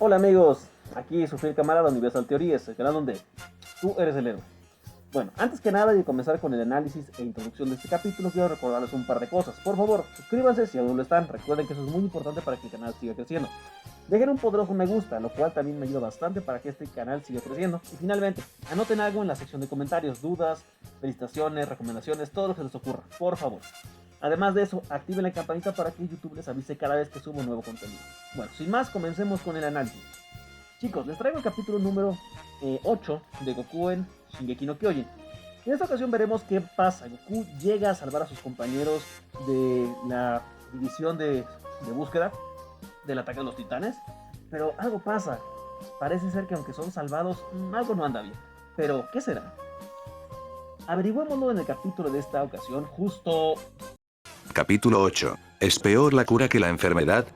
Hola amigos, aquí su fiel camarada Universal Teorías, el canal donde tú eres el héroe. Bueno, antes que nada y comenzar con el análisis e introducción de este capítulo, quiero recordarles un par de cosas. Por favor, suscríbanse si aún no lo están, recuerden que eso es muy importante para que el canal siga creciendo. Dejen un poderoso me gusta, lo cual también me ayuda bastante para que este canal siga creciendo. Y finalmente, anoten algo en la sección de comentarios, dudas, felicitaciones, recomendaciones, todo lo que les ocurra, por favor. Además de eso, activen la campanita para que YouTube les avise cada vez que subo nuevo contenido. Bueno, sin más, comencemos con el análisis. Chicos, les traigo el capítulo número 8 de Goku en Shingeki no Kyojin. En esta ocasión veremos qué pasa. Goku llega a salvar a sus compañeros de la división de búsqueda del ataque de los titanes, pero algo pasa. Parece ser que aunque son salvados, algo no anda bien. Pero, ¿qué será? Averigüémoslo en el capítulo de esta ocasión, justo... Capítulo 8. ¿Es peor la cura que la enfermedad?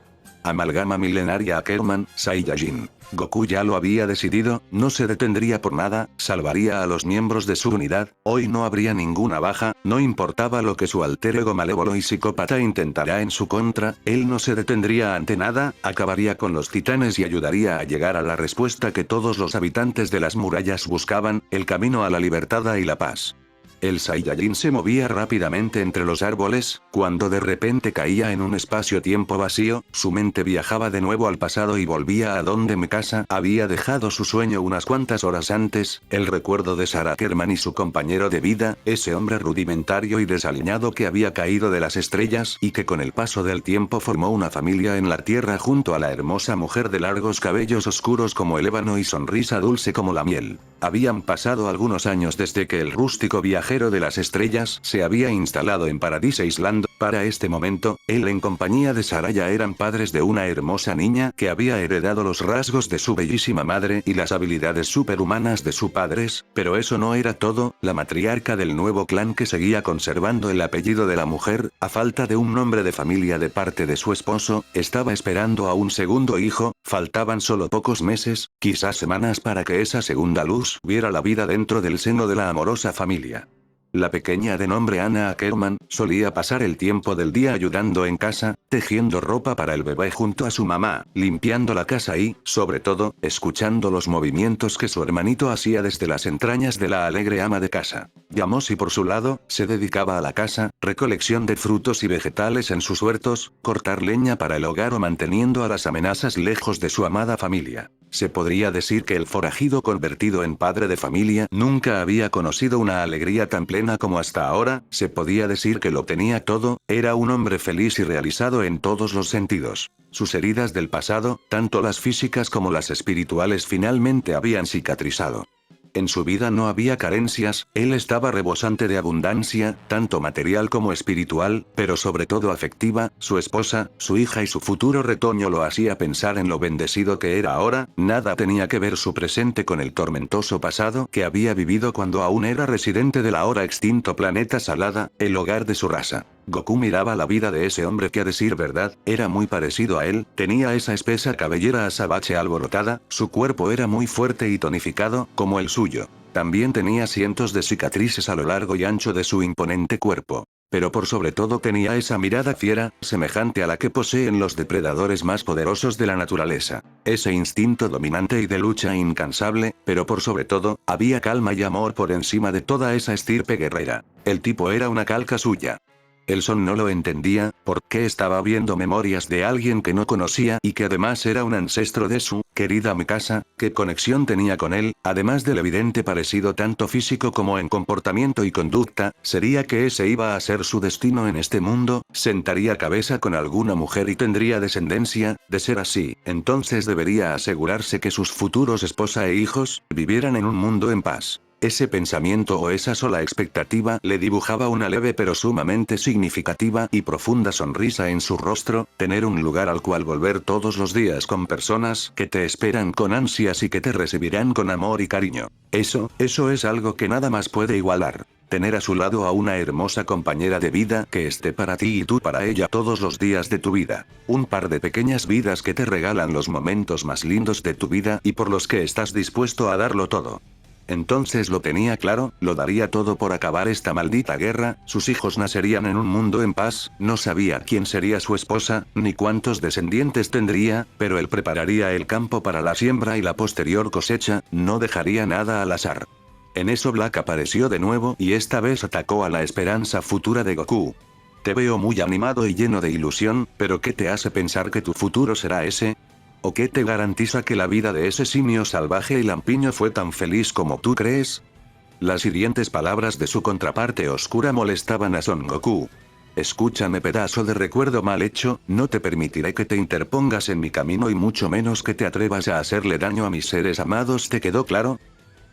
Amalgama milenaria Ackerman, Saiyajin. Goku ya lo había decidido, no se detendría por nada, salvaría a los miembros de su unidad, hoy no habría ninguna baja, no importaba lo que su alter ego malévolo y psicópata intentará en su contra, él no se detendría ante nada, acabaría con los titanes y ayudaría a llegar a la respuesta que todos los habitantes de las murallas buscaban, el camino a la libertad y la paz. El Saiyajin se movía rápidamente entre los árboles, cuando de repente caía en un espacio-tiempo vacío, su mente viajaba de nuevo al pasado y volvía a donde Mikasa había dejado su sueño unas cuantas horas antes, el recuerdo de Sarah Ackerman y su compañero de vida, ese hombre rudimentario y desaliñado que había caído de las estrellas y que con el paso del tiempo formó una familia en la tierra junto a la hermosa mujer de largos cabellos oscuros como el ébano y sonrisa dulce como la miel. Habían pasado algunos años desde que el rústico viajero de las estrellas se había instalado en Paradise Island. Para este momento, él en compañía de Saraya eran padres de una hermosa niña que había heredado los rasgos de su bellísima madre y las habilidades superhumanas de sus padres, pero eso no era todo, la matriarca del nuevo clan que seguía conservando el apellido de la mujer, a falta de un nombre de familia de parte de su esposo, estaba esperando a un segundo hijo, faltaban solo pocos meses, quizás semanas para que esa segunda luz viera la vida dentro del seno de la amorosa familia. La pequeña de nombre Anna Ackerman, solía pasar el tiempo del día ayudando en casa, tejiendo ropa para el bebé junto a su mamá, limpiando la casa y, sobre todo, escuchando los movimientos que su hermanito hacía desde las entrañas de la alegre ama de casa. Yamoshi por su lado, se dedicaba a la caza, recolección de frutos y vegetales en sus huertos, cortar leña para el hogar o manteniendo a las amenazas lejos de su amada familia. Se podría decir que el forajido convertido en padre de familia nunca había conocido una alegría tan plena como hasta ahora, se podía decir que lo tenía todo, era un hombre feliz y realizado en todos los sentidos. Sus heridas del pasado, tanto las físicas como las espirituales finalmente habían cicatrizado. En su vida no había carencias, él estaba rebosante de abundancia, tanto material como espiritual, pero sobre todo afectiva, su esposa, su hija y su futuro retoño lo hacía pensar en lo bendecido que era ahora, nada tenía que ver su presente con el tormentoso pasado que había vivido cuando aún era residente del ahora extinto planeta Salada, el hogar de su raza. Goku miraba la vida de ese hombre que a decir verdad, era muy parecido a él, tenía esa espesa cabellera azabache alborotada, su cuerpo era muy fuerte y tonificado, como el suyo. También tenía cientos de cicatrices a lo largo y ancho de su imponente cuerpo. Pero por sobre todo tenía esa mirada fiera, semejante a la que poseen los depredadores más poderosos de la naturaleza. Ese instinto dominante y de lucha incansable, pero por sobre todo, había calma y amor por encima de toda esa estirpe guerrera. El tipo era una calca suya. Elson no lo entendía, porque estaba viendo memorias de alguien que no conocía y que además era un ancestro de su querida Mikasa, qué conexión tenía con él, además del evidente parecido tanto físico como en comportamiento y conducta, sería que ese iba a ser su destino en este mundo, sentaría cabeza con alguna mujer y tendría descendencia, de ser así, entonces debería asegurarse que sus futuros esposa e hijos, vivieran en un mundo en paz. Ese pensamiento o esa sola expectativa le dibujaba una leve pero sumamente significativa y profunda sonrisa en su rostro, tener un lugar al cual volver todos los días con personas que te esperan con ansias y que te recibirán con amor y cariño. Eso es algo que nada más puede igualar. Tener a su lado a una hermosa compañera de vida que esté para ti y tú para ella todos los días de tu vida. Un par de pequeñas vidas que te regalan los momentos más lindos de tu vida y por los que estás dispuesto a darlo todo. Entonces lo tenía claro, lo daría todo por acabar esta maldita guerra, sus hijos nacerían en un mundo en paz, no sabía quién sería su esposa, ni cuántos descendientes tendría, pero él prepararía el campo para la siembra y la posterior cosecha, no dejaría nada al azar. En eso Black apareció de nuevo y esta vez atacó a la esperanza futura de Goku. Te veo muy animado y lleno de ilusión, pero ¿qué te hace pensar que tu futuro será ese? ¿O qué te garantiza que la vida de ese simio salvaje y lampiño fue tan feliz como tú crees? Las hirientes palabras de su contraparte oscura molestaban a Son Goku. Escúchame, pedazo de recuerdo mal hecho, no te permitiré que te interpongas en mi camino y mucho menos que te atrevas a hacerle daño a mis seres amados, ¿te quedó claro?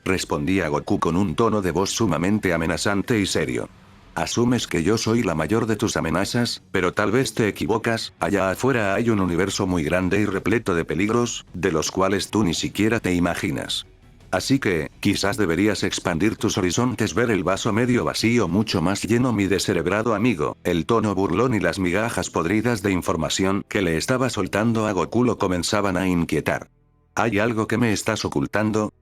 Respondía Goku con un tono de voz sumamente amenazante y serio. Asumes que yo soy la mayor de tus amenazas, pero tal vez te equivocas, allá afuera hay un universo muy grande y repleto de peligros, de los cuales tú ni siquiera te imaginas. Así que, quizás deberías expandir tus horizontes, ver el vaso medio vacío mucho más lleno. Mi descerebrado amigo, el tono burlón y las migajas podridas de información que le estaba soltando a Goku lo comenzaban a inquietar. ¿Hay algo que me estás ocultando?,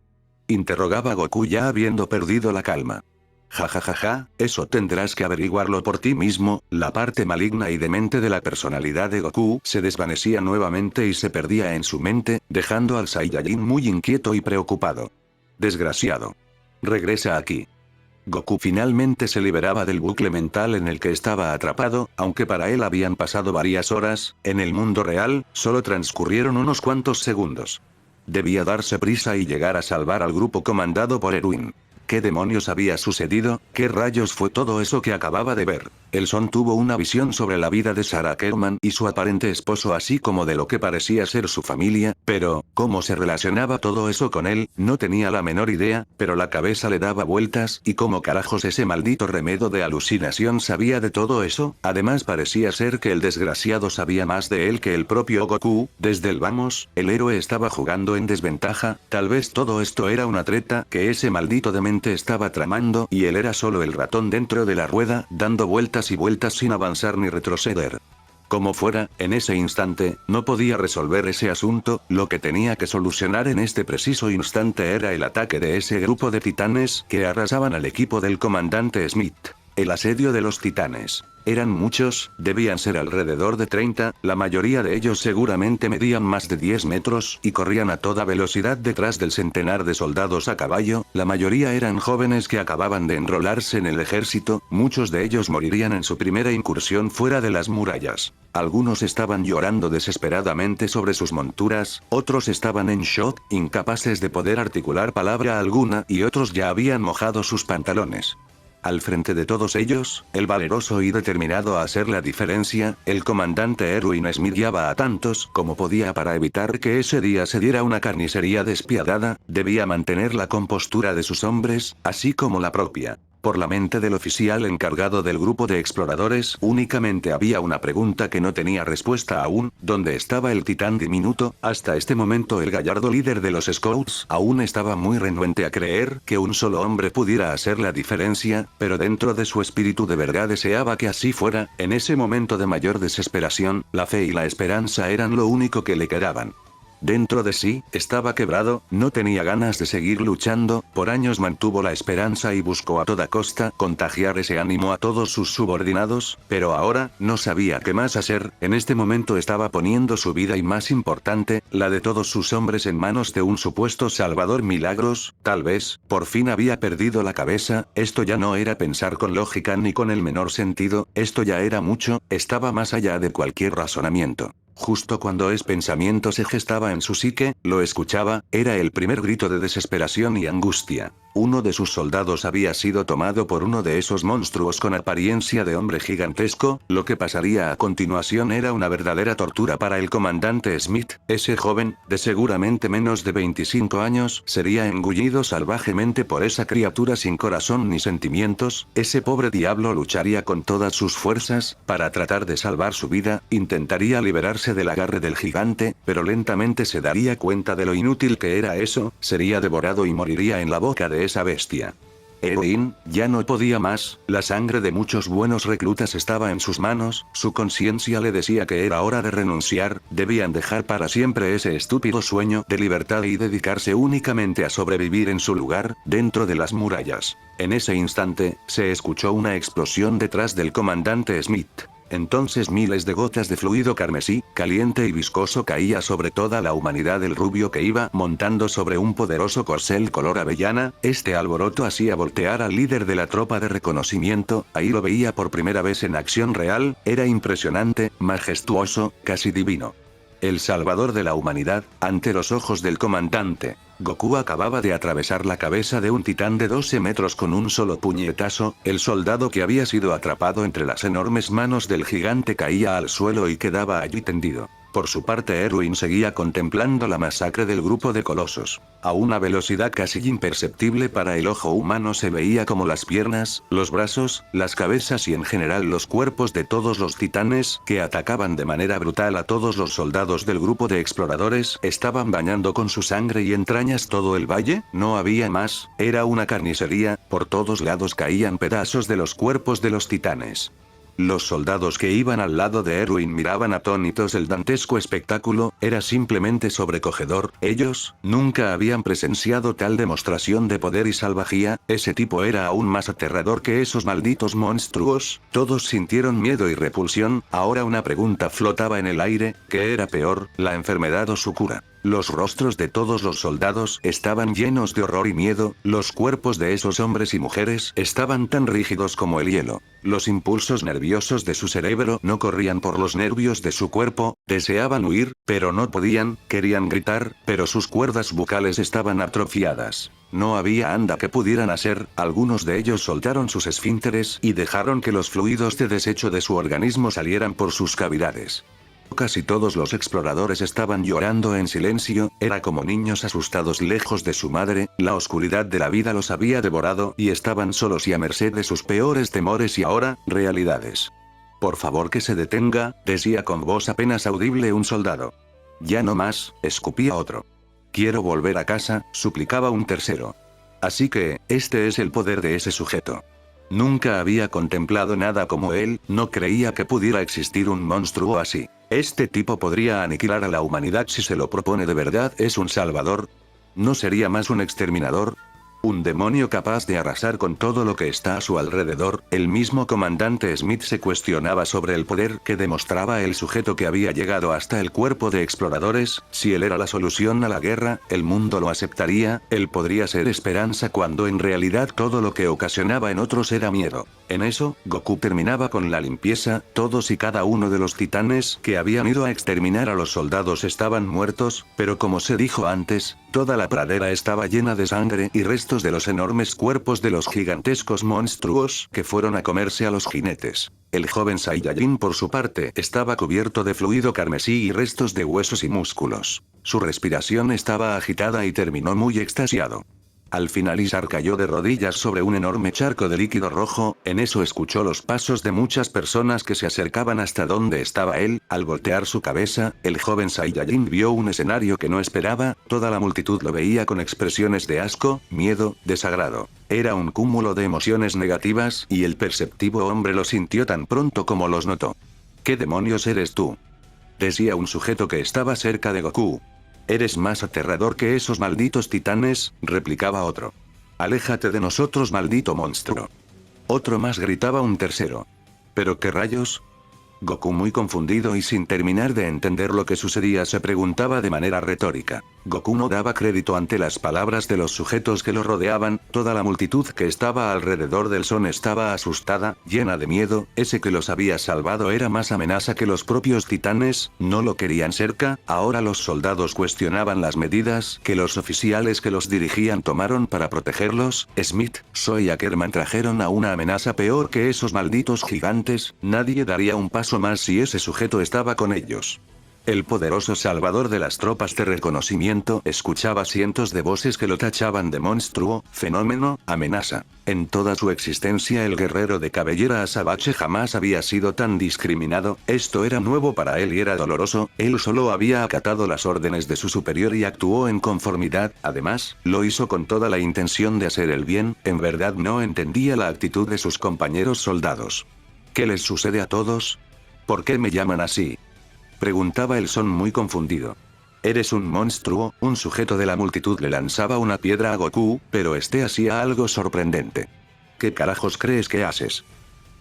interrogaba Goku ya habiendo perdido la calma. Ja, eso tendrás que averiguarlo por ti mismo. La parte maligna y demente de la personalidad de Goku se desvanecía nuevamente y se perdía en su mente, dejando al Saiyajin muy inquieto y preocupado. Desgraciado. Regresa aquí. Goku finalmente se liberaba del bucle mental en el que estaba atrapado, aunque para él habían pasado varias horas, en el mundo real, solo transcurrieron unos cuantos segundos. Debía darse prisa y llegar a salvar al grupo comandado por Erwin. ¿Qué demonios había sucedido? ¿Qué rayos fue todo eso que acababa de ver? El Son tuvo una visión sobre la vida de Sarah Ackerman y su aparente esposo, así como de lo que parecía ser su familia, pero, ¿cómo se relacionaba todo eso con él? No tenía la menor idea, pero la cabeza le daba vueltas, y cómo carajos ese maldito remedo de alucinación sabía de todo eso. Además parecía ser que el desgraciado sabía más de él que el propio Goku. Desde el vamos, el héroe estaba jugando en desventaja, tal vez todo esto era una treta que ese maldito demente estaba tramando y él era solo el ratón dentro de la rueda, dando vueltas y vueltas sin avanzar ni retroceder. Como fuera, en ese instante, no podía resolver ese asunto, lo que tenía que solucionar en este preciso instante era el ataque de ese grupo de titanes que arrasaban al equipo del comandante Smith. El asedio de los titanes. Eran muchos, debían ser alrededor de 30, la mayoría de ellos seguramente medían más de 10 metros, y corrían a toda velocidad detrás del centenar de soldados a caballo. La mayoría eran jóvenes que acababan de enrolarse en el ejército, muchos de ellos morirían en su primera incursión fuera de las murallas. Algunos estaban llorando desesperadamente sobre sus monturas, otros estaban en shock, incapaces de poder articular palabra alguna, y otros ya habían mojado sus pantalones. Al frente de todos ellos, el valeroso y determinado a hacer la diferencia, el comandante Erwin Smith guiaba a tantos como podía para evitar que ese día se diera una carnicería despiadada. Debía mantener la compostura de sus hombres, así como la propia. Por la mente del oficial encargado del grupo de exploradores, únicamente había una pregunta que no tenía respuesta aún: ¿dónde estaba el titán diminuto? Hasta este momento el gallardo líder de los Scouts aún estaba muy renuente a creer que un solo hombre pudiera hacer la diferencia, pero dentro de su espíritu de verdad deseaba que así fuera. En ese momento de mayor desesperación, la fe y la esperanza eran lo único que le quedaban. Dentro de sí, estaba quebrado, no tenía ganas de seguir luchando. Por años mantuvo la esperanza y buscó a toda costa contagiar ese ánimo a todos sus subordinados, pero ahora, no sabía qué más hacer. En este momento estaba poniendo su vida y, más importante, la de todos sus hombres en manos de un supuesto salvador milagros. Tal vez, por fin había perdido la cabeza. Esto ya no era pensar con lógica ni con el menor sentido, esto ya era mucho, estaba más allá de cualquier razonamiento. Justo cuando ese pensamiento se gestaba en su psique, lo escuchaba, era el primer grito de desesperación y angustia. Uno de sus soldados había sido tomado por uno de esos monstruos con apariencia de hombre gigantesco. Lo que pasaría a continuación era una verdadera tortura para el comandante Smith. Ese joven, de seguramente menos de 25 años, sería engullido salvajemente por esa criatura sin corazón ni sentimientos. Ese pobre diablo lucharía con todas sus fuerzas para tratar de salvar su vida, intentaría liberarse del agarre del gigante, pero lentamente se daría cuenta de lo inútil que era eso, sería devorado y moriría en la boca de esa bestia. Erwin ya no podía más, la sangre de muchos buenos reclutas estaba en sus manos, su conciencia le decía que era hora de renunciar, debían dejar para siempre ese estúpido sueño de libertad y dedicarse únicamente a sobrevivir en su lugar, dentro de las murallas. En ese instante, se escuchó una explosión detrás del comandante Smith. Entonces miles de gotas de fluido carmesí, caliente y viscoso caía sobre toda la humanidad del rubio que iba montando sobre un poderoso corcel color avellana. Este alboroto hacía voltear al líder de la tropa de reconocimiento, ahí lo veía por primera vez en acción real, era impresionante, majestuoso, casi divino. El salvador de la humanidad, ante los ojos del comandante. Goku acababa de atravesar la cabeza de un titán de 12 metros con un solo puñetazo, el soldado que había sido atrapado entre las enormes manos del gigante caía al suelo y quedaba allí tendido. Por su parte Erwin seguía contemplando la masacre del grupo de colosos. A una velocidad casi imperceptible para el ojo humano se veía como las piernas, los brazos, las cabezas y en general los cuerpos de todos los titanes, que atacaban de manera brutal a todos los soldados del grupo de exploradores, estaban bañando con su sangre y entrañas todo el valle. No había más, era una carnicería, por todos lados caían pedazos de los cuerpos de los titanes. Los soldados que iban al lado de Erwin miraban atónitos el dantesco espectáculo, era simplemente sobrecogedor, ellos nunca habían presenciado tal demostración de poder y salvajía, ese tipo era aún más aterrador que esos malditos monstruos, todos sintieron miedo y repulsión. Ahora una pregunta flotaba en el aire, ¿qué era peor, la enfermedad o su cura? Los rostros de todos los soldados estaban llenos de horror y miedo, los cuerpos de esos hombres y mujeres estaban tan rígidos como el hielo. Los impulsos nerviosos de su cerebro no corrían por los nervios de su cuerpo, deseaban huir, pero no podían, querían gritar, pero sus cuerdas bucales estaban atrofiadas. No había anda que pudieran hacer, algunos de ellos soltaron sus esfínteres y dejaron que los fluidos de desecho de su organismo salieran por sus cavidades. Casi todos los exploradores estaban llorando en silencio, era como niños asustados lejos de su madre, la oscuridad de la vida los había devorado y estaban solos y a merced de sus peores temores y ahora, realidades. Por favor que se detenga, decía con voz apenas audible un soldado. Ya no más, escupía otro. Quiero volver a casa, suplicaba un tercero. Así que, este es el poder de ese sujeto. Nunca había contemplado nada como él, no creía que pudiera existir un monstruo así. Este tipo podría aniquilar a la humanidad si se lo propone de verdad, ¿es un salvador? ¿No sería más un exterminador? Un demonio capaz de arrasar con todo lo que está a su alrededor. El mismo comandante Smith se cuestionaba sobre el poder que demostraba el sujeto que había llegado hasta el cuerpo de exploradores. Si él era la solución a la guerra, el mundo lo aceptaría, él podría ser esperanza cuando en realidad todo lo que ocasionaba en otros era miedo. En eso, Goku terminaba con la limpieza, todos y cada uno de los titanes que habían ido a exterminar a los soldados estaban muertos, pero como se dijo antes, toda la pradera estaba llena de sangre y restos de los enormes cuerpos de los gigantescos monstruos que fueron a comerse a los jinetes. El joven Saiyajin por su parte estaba cubierto de fluido carmesí y restos de huesos y músculos. Su respiración estaba agitada y terminó muy extasiado. Al finalizar cayó de rodillas sobre un enorme charco de líquido rojo, en eso escuchó los pasos de muchas personas que se acercaban hasta donde estaba él. Al voltear su cabeza, el joven Saiyajin vio un escenario que no esperaba, toda la multitud lo veía con expresiones de asco, miedo, desagrado. Era un cúmulo de emociones negativas y el perceptivo hombre lo sintió tan pronto como los notó. ¿Qué demonios eres tú?, decía un sujeto que estaba cerca de Goku. Eres más aterrador que esos malditos titanes, replicaba otro. Aléjate de nosotros, maldito monstruo. Otro más, gritaba un tercero. ¿Pero qué rayos? Goku, muy confundido y sin terminar de entender lo que sucedía, se preguntaba de manera retórica. Goku no daba crédito ante las palabras de los sujetos que lo rodeaban, toda la multitud que estaba alrededor del son estaba asustada, llena de miedo, ese que los había salvado era más amenaza que los propios titanes, no lo querían cerca. Ahora los soldados cuestionaban las medidas que los oficiales que los dirigían tomaron para protegerlos. Smith, Zoe y Ackerman trajeron a una amenaza peor que esos malditos gigantes, nadie daría un paso más si ese sujeto estaba con ellos. El poderoso salvador de las tropas de reconocimiento escuchaba cientos de voces que lo tachaban de monstruo, fenómeno, amenaza. En toda su existencia el guerrero de cabellera azabache jamás había sido tan discriminado, esto era nuevo para él y era doloroso, él solo había acatado las órdenes de su superior y actuó en conformidad, además, lo hizo con toda la intención de hacer el bien, en verdad no entendía la actitud de sus compañeros soldados. ¿Qué les sucede a todos? ¿Por qué me llaman así? Preguntaba el Son muy confundido. Eres un monstruo, un sujeto de la multitud le lanzaba una piedra a Goku, pero este hacía algo sorprendente. ¿Qué carajos crees que haces?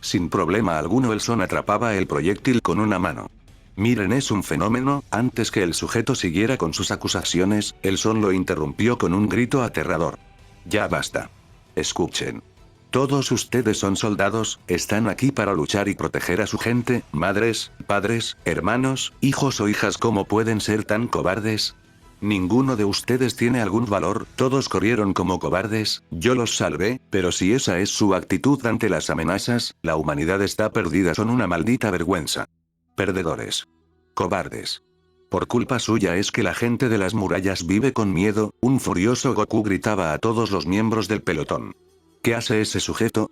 Sin problema alguno el Son atrapaba el proyectil con una mano. Miren, es un fenómeno. Antes que el sujeto siguiera con sus acusaciones, el Son lo interrumpió con un grito aterrador. Ya basta. Escuchen. Todos ustedes son soldados, están aquí para luchar y proteger a su gente, madres, padres, hermanos, hijos o hijas. ¿Cómo pueden ser tan cobardes? Ninguno de ustedes tiene algún valor, todos corrieron como cobardes, yo los salvé, pero si esa es su actitud ante las amenazas, la humanidad está perdida, son una maldita vergüenza. Perdedores. Cobardes. Por culpa suya es que la gente de las murallas vive con miedo, un furioso Goku gritaba a todos los miembros del pelotón. ¿Qué hace ese sujeto?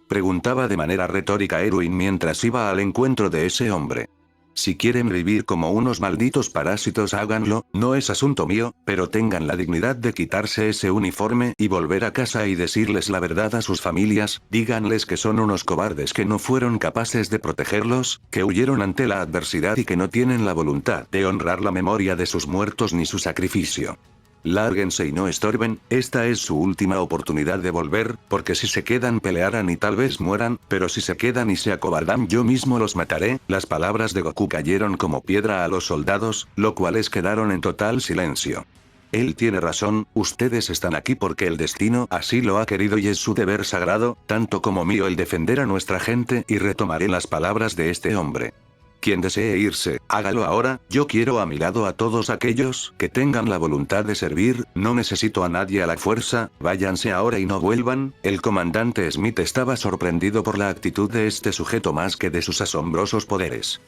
Preguntaba de manera retórica Erwin mientras iba al encuentro de ese hombre. Si quieren vivir como unos malditos parásitos háganlo, no es asunto mío, pero tengan la dignidad de quitarse ese uniforme y volver a casa y decirles la verdad a sus familias, díganles que son unos cobardes que no fueron capaces de protegerlos, que huyeron ante la adversidad y que no tienen la voluntad de honrar la memoria de sus muertos ni su sacrificio. Lárguense y no estorben, esta es su última oportunidad de volver, porque si se quedan pelearán y tal vez mueran, pero si se quedan y se acobardan yo mismo los mataré. Las palabras de Goku cayeron como piedra a los soldados, lo cuales quedaron en total silencio. Él tiene razón, ustedes están aquí porque el destino así lo ha querido y es su deber sagrado, tanto como mío el defender a nuestra gente, y retomaré las palabras de este hombre. Quien desee irse, hágalo ahora, yo quiero a mi lado a todos aquellos que tengan la voluntad de servir, no necesito a nadie a la fuerza, váyanse ahora y no vuelvan. El comandante Smith estaba sorprendido por la actitud de este sujeto más que de sus asombrosos poderes.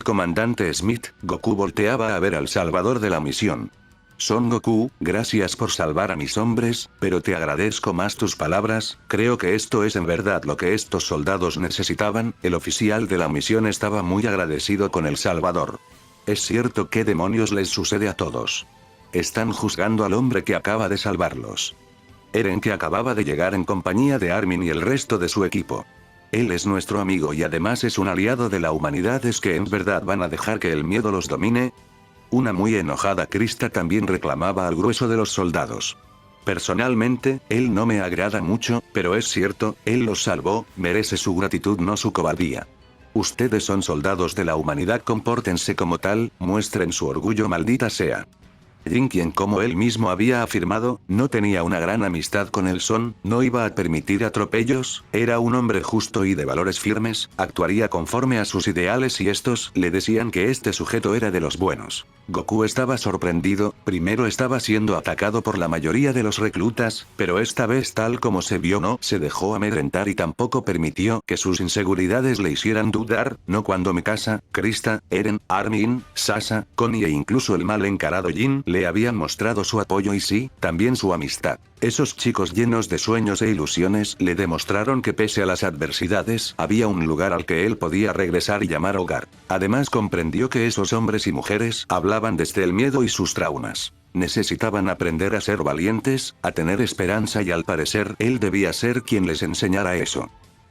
Comandante Smith, Goku volteaba a ver al salvador de la misión. Son Goku, gracias por salvar a mis hombres, pero te agradezco más tus palabras, creo que esto es en verdad lo que estos soldados necesitaban. El oficial de la misión estaba muy agradecido con el Salvador. Es cierto, ¿qué demonios les sucede a todos? Están juzgando al hombre que acaba de salvarlos. Eren, que acababa de llegar en compañía de Armin y el resto de su equipo. Él es nuestro amigo y además es un aliado de la humanidad. ¿Es que en verdad van a dejar que el miedo los domine? Una muy enojada Krista también reclamaba al grueso de los soldados. Personalmente, él no me agrada mucho, pero es cierto, él los salvó, merece su gratitud no su cobardía. Ustedes son soldados de la humanidad, compórtense como tal, muestren su orgullo, maldita sea. Jin, quien como él mismo había afirmado, no tenía una gran amistad con el Son, no iba a permitir atropellos, era un hombre justo y de valores firmes, actuaría conforme a sus ideales y estos le decían que este sujeto era de los buenos. Goku estaba sorprendido, primero estaba siendo atacado por la mayoría de los reclutas, pero esta vez tal como se vio no se dejó amedrentar y tampoco permitió que sus inseguridades le hicieran dudar, no cuando Mikasa, Krista, Eren, Armin, Sasa, Connie e incluso el mal encarado Jin le habían mostrado su apoyo y sí, también su amistad. Esos chicos llenos de sueños e ilusiones le demostraron que pese a las adversidades, había un lugar al que él podía regresar y llamar hogar. Además comprendió que esos hombres y mujeres hablaban desde el miedo y sus traumas. Necesitaban aprender a ser valientes, a tener esperanza y al parecer él debía ser quien les enseñara eso.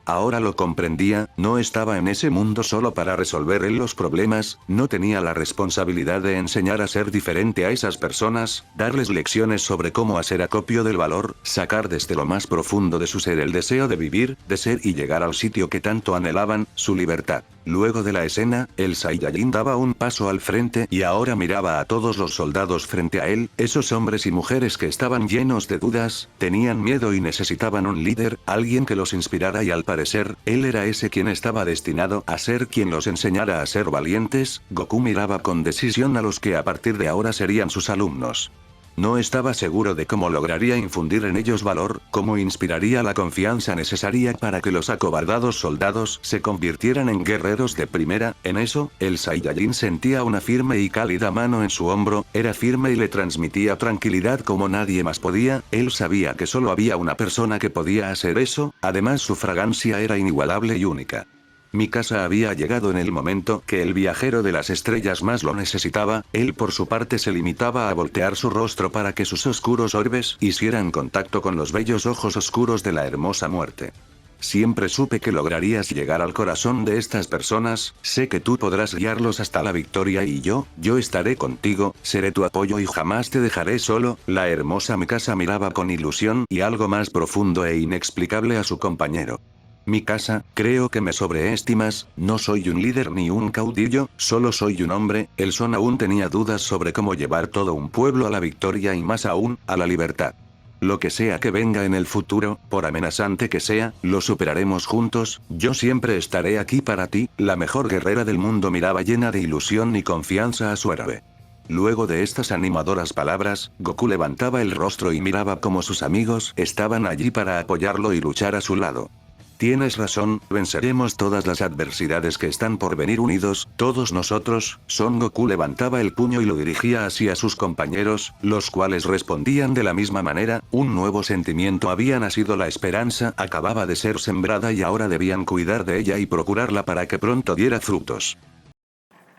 Ahora lo comprendía, no estaba en ese mundo solo para resolver él los problemas, no tenía la responsabilidad de enseñar a ser diferente a esas personas, darles lecciones sobre cómo hacer acopio del valor, sacar desde lo más profundo de su ser el deseo de vivir, de ser y llegar al sitio que tanto anhelaban, su libertad. Luego de la escena, el Saiyajin daba un paso al frente y ahora miraba a todos los soldados frente a él, esos hombres y mujeres que estaban llenos de dudas, tenían miedo y necesitaban un líder, alguien que los inspirara y al parecer, él era ese quien estaba destinado a ser quien los enseñara a ser valientes. Goku miraba con decisión a los que a partir de ahora serían sus alumnos. No estaba seguro de cómo lograría infundir en ellos valor, cómo inspiraría la confianza necesaria para que los acobardados soldados se convirtieran en guerreros de primera. En eso, el Saiyajin sentía una firme y cálida mano en su hombro, era firme y le transmitía tranquilidad como nadie más podía. Él sabía que solo había una persona que podía hacer eso, además su fragancia era inigualable y única. Mikasa había llegado en el momento que el viajero de las estrellas más lo necesitaba. Él por su parte se limitaba a voltear su rostro para que sus oscuros orbes hicieran contacto con los bellos ojos oscuros de la hermosa muerte. Siempre supe que lograrías llegar al corazón de estas personas, sé que tú podrás guiarlos hasta la victoria y yo estaré contigo, seré tu apoyo y jamás te dejaré solo. La hermosa Mikasa miraba con ilusión y algo más profundo e inexplicable a su compañero. Mikasa, creo que me sobreestimas, no soy un líder ni un caudillo, solo soy un hombre. El Son aún tenía dudas sobre cómo llevar todo un pueblo a la victoria y más aún, a la libertad. Lo que sea que venga en el futuro, por amenazante que sea, lo superaremos juntos, yo siempre estaré aquí para ti. La mejor guerrera del mundo miraba llena de ilusión y confianza a su héroe. Luego de estas animadoras palabras, Goku levantaba el rostro y miraba cómo sus amigos estaban allí para apoyarlo y luchar a su lado. Tienes razón, venceremos todas las adversidades que están por venir unidos, todos nosotros. Son Goku levantaba el puño y lo dirigía hacia sus compañeros, los cuales respondían de la misma manera. Un nuevo sentimiento había nacido, la esperanza acababa de ser sembrada y ahora debían cuidar de ella y procurarla para que pronto diera frutos.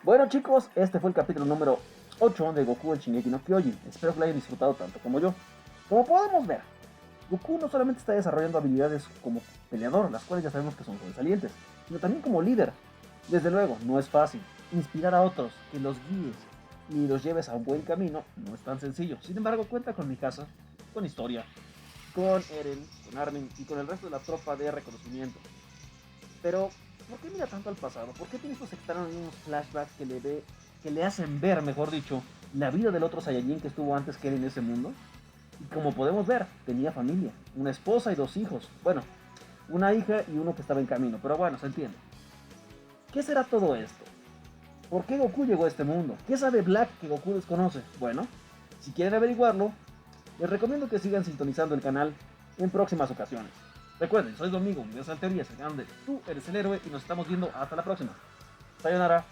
Bueno chicos, este fue el capítulo número 8 de Goku el Shingeki no Kyojin. Espero que lo hayan disfrutado tanto como yo. Como podemos ver, Goku no solamente está desarrollando habilidades como peleador, las cuales ya sabemos que son sobresalientes, sino también como líder. Desde luego, no es fácil. Inspirar a otros, que los guíes y los lleves a un buen camino, no es tan sencillo. Sin embargo, cuenta con Mikasa, con Historia, con Eren, con Armin y con el resto de la tropa de reconocimiento. Pero, ¿por qué mira tanto al pasado? ¿Por qué tiene estos extraños flashbacks que le hacen ver, mejor dicho, la vida del otro Saiyajin que estuvo antes que él en ese mundo? Y como podemos ver, tenía familia, una esposa y 2 hijos. Bueno, una hija y uno que estaba en camino, pero bueno, se entiende. ¿Qué será todo esto? ¿Por qué Goku llegó a este mundo? ¿Qué sabe Black que Goku desconoce? Bueno, si quieren averiguarlo, les recomiendo que sigan sintonizando el canal en próximas ocasiones. Recuerden, soy Domingo, Universal Teorías, el canal de Tú Eres el Héroe y nos estamos viendo hasta la próxima. Sayonara.